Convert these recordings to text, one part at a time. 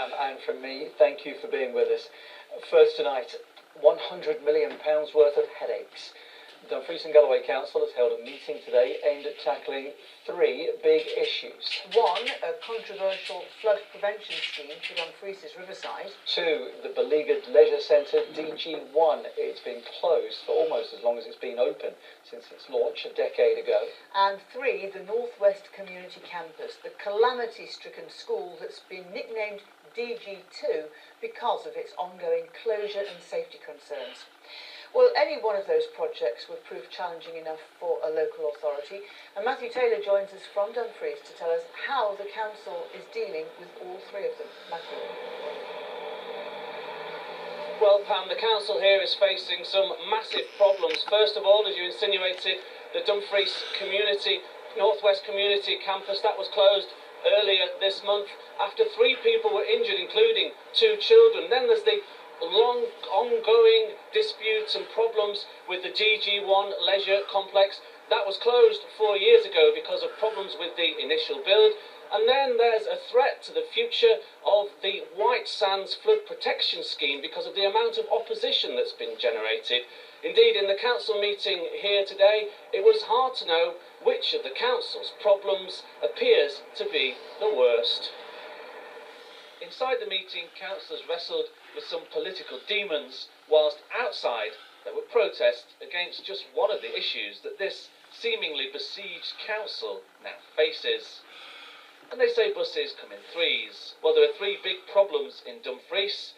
And from me, thank you for being with us. First tonight, £100 million worth of headaches. Dumfries and Galloway Council has held a meeting today aimed at tackling three big issues. One, a controversial flood prevention scheme for Dumfries' Riverside. Two, the beleaguered leisure centre DG1. It's been closed for almost as long as it's been open, since its launch a decade ago. And three, the Northwest Community Campus, the calamity-stricken school that's been nicknamed DG2 because of its ongoing closure and safety concerns. Well, any one of those projects would prove challenging enough for a local authority, and Matthew Taylor joins us from Dumfries to tell us how the council is dealing with all three of them. Matthew. Well, Pam, the council here is facing some massive problems. First of all, as you insinuated, the Dumfries Northwest Community Campus, that was closed earlier this month after 3 people were injured, including 2 children. Then there's the long ongoing disputes and problems with the DG1 leisure complex. That was closed 4 years ago because of problems with the initial build. And then there's a threat to the future of the White Sands flood protection scheme because of the amount of opposition that's been generated. Indeed, in the council meeting here today, it was hard to know which of the council's problems appears to be the worst. Inside the meeting, councillors wrestled with some political demons, whilst outside there were protests against just one of the issues that this seemingly besieged council now faces. And they say buses come in threes. Well, there are 3 big problems in Dumfries: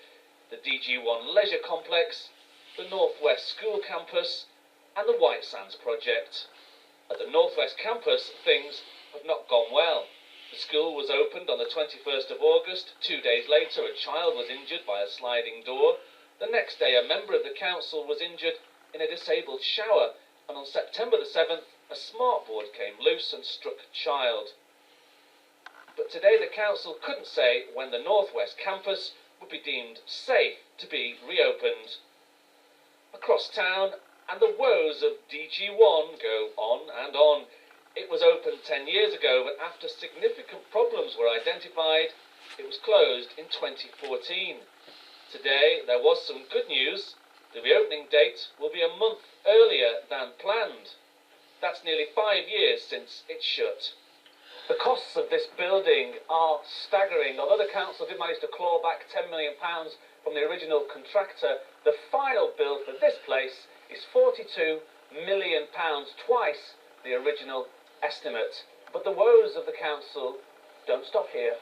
the DG1 leisure complex, the Northwest School campus, and the White Sands project. At the Northwest campus, things have not gone well. The school was opened on the 21st of August. 2 days later, a child was injured by a sliding door. The next day, a member of the council was injured in a disabled shower. And on September the 7th, a smartboard came loose and struck a child. But today, the council couldn't say when the Northwest campus would be deemed safe to be reopened. Across town, and the woes of DG1 go on and on. It was opened 10 years ago, but after significant problems were identified, it was closed in 2014. Today, there was some good news. The reopening date will be a month earlier than planned. That's nearly 5 years since it shut. The costs of this building are staggering. Although the council did manage to claw back £10 million from the original contractor, the final bill for this place is £42 million, twice the original estimate. But the woes of the council don't stop here.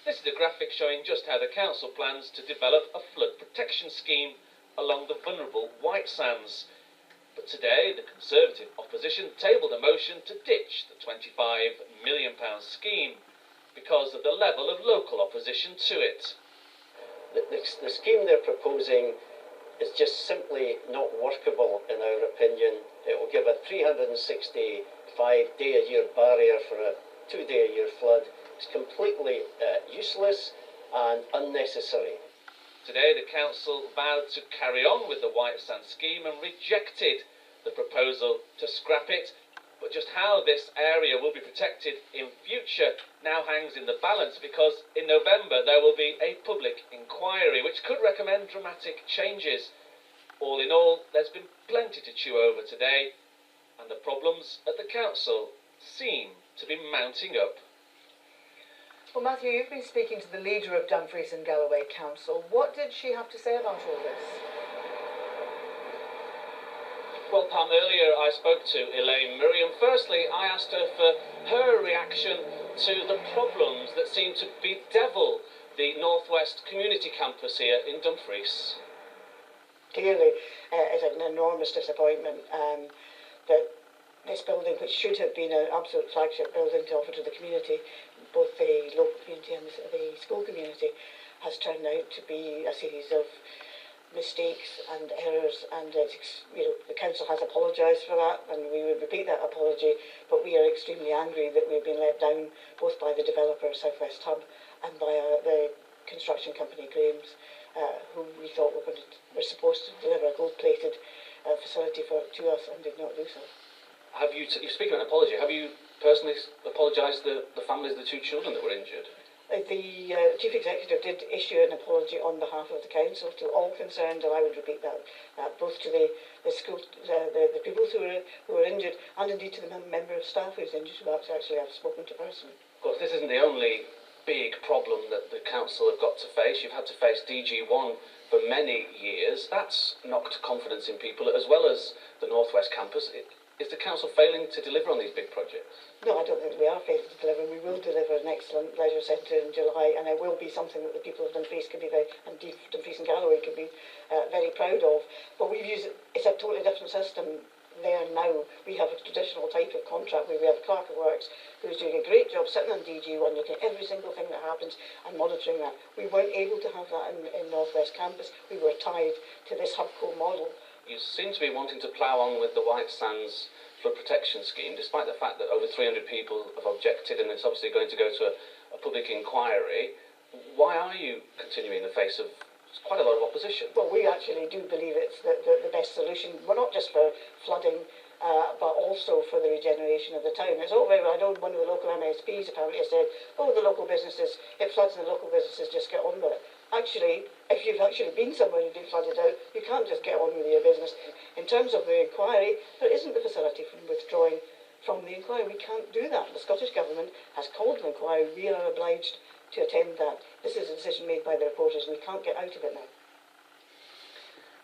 This is a graphic showing just how the council plans to develop a flood protection scheme along the vulnerable White Sands. But today, the Conservative opposition tabled a motion to ditch the £25 million scheme because of the level of local opposition to it. The scheme they're proposing is just simply not workable, in our opinion. It will give a 365-day-a-year barrier for a 2-day-a-year flood. It's completely useless and unnecessary. Today, the council vowed to carry on with the White Sands scheme and rejected the proposal to scrap it. But just how this area will be protected in future now hangs in the balance, because in November there will be a public inquiry which could recommend dramatic changes. All in all, there's been plenty to chew over today, and the problems at the council seem to be mounting up. Well, Matthew, you've been speaking to the leader of Dumfries and Galloway Council. What did she have to say about all this? Well, Pam, earlier I spoke to Elaine Miriam. Firstly, I asked her for her reaction to the problems that seem to bedevil the Northwest Community Campus here in Dumfries. Clearly, it's an enormous disappointment that this building, which should have been an absolute flagship building to offer to the community, both the local community and the school community, has turned out to be a series of mistakes and errors, and the council has apologised for that, and we would repeat that apology, but we are extremely angry that we've been let down both by the developer Southwest Hub and by the construction company Graham's, who we thought were supposed to deliver a gold-plated facility to us and did not do so. You speak of an apology, have you personally apologised to the families of the 2 children that were injured? The Chief Executive did issue an apology on behalf of the Council to all concerned, and I would repeat that both to the school, the pupils who were injured, and indeed to the member of staff who was injured, who actually I've spoken to personally. Of course, this isn't the only big problem that the council have got to face. You've had to face DG1 for many years. That's knocked confidence in people, as well as the North West campus. Is the council failing to deliver on these big projects? No, I don't think we are failing to deliver. We will deliver an excellent leisure centre in July, and it will be something that the people of Dumfries can be and Dumfries and Galloway can be very proud of. But we've used it's a totally different system there now. We have a traditional type of contract where we have a clerk of works who's doing a great job sitting on DG1, looking at every single thing that happens and monitoring that. We weren't able to have that in North West Campus. We were tied to this hubco model. You seem to be wanting to plough on with the White Sands flood protection scheme, despite the fact that over 300 people have objected and it's obviously going to go to a public inquiry. Why are you continuing in the face of quite a lot of opposition? Well, we actually do believe it's the best solution. Well, not just for flooding, but also for the regeneration of the town. It's all very well. I know one of the local MSPs apparently has said, oh, the local businesses, it floods and the local businesses just get on with it. Actually, if you've actually been somewhere and been flooded out, you can't just get on with your business. In terms of the inquiry, there isn't the facility for withdrawing from the inquiry. We can't do that. The Scottish Government has called an inquiry. We are obliged to attend that. This is a decision made by the reporters and we can't get out of it now.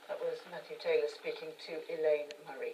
That was Matthew Taylor speaking to Elaine Murray.